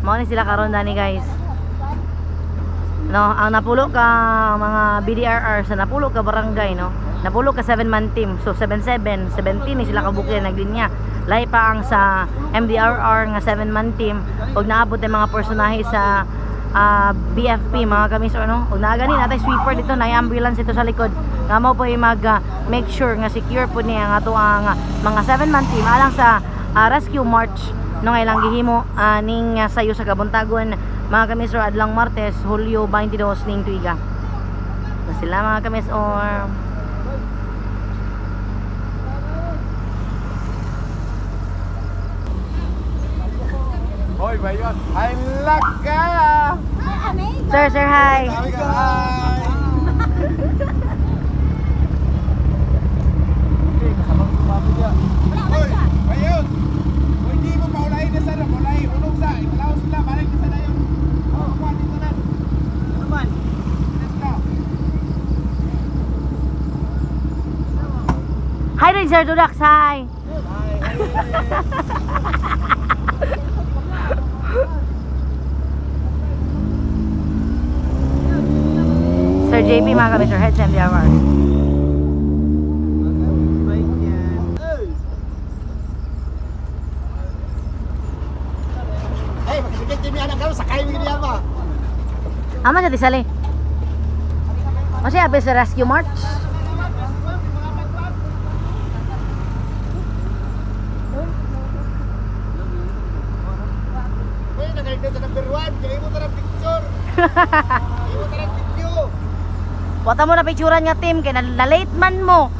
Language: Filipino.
Mao ni sila karon dani guys. No, ang napulo ka mga BDRR sa napulo ka barangay, no. Napulo ka 7-man team. So 7-7, 17 ni sila kabukid naglinya. Lahi pa ang sa MDRR nga 7-man team ug naabot ang mga personahe sa BFP mga kamis ano. Ug naa gani natay sweeper dito, na ambulance ito sa likod. Nga mo po mag make sure nga secure po niya ang ato ang mga 7-man team alang sa rescue march no nga ilang gihimo ning sayo sa Kabuntagon mga kamis adlang Martes, Hulyo 22 ning tuiga. Na sila mga kamis or Hoy, bayon. Ay, laka! Sir, hi. Hoy, bayon. Hoy, di mo paulahin na sana. Paulahin, ulong sa. Ikalaw sila, balik na sana yun. Oh, kuha dito na. Ano man? Let's go. Hi rin Sir Dudax, hi. Sir JP mga kami, Sir Head MDRR. Hey, makikita tim anak kau sakay begini apa? Ama sa disali. Masih habis sa rescue march. Hoy, nagaligtas sa number 1. Kaya mo tarang picture. Imo tarang video. Wata mo na picturean nga team kay na late man mo.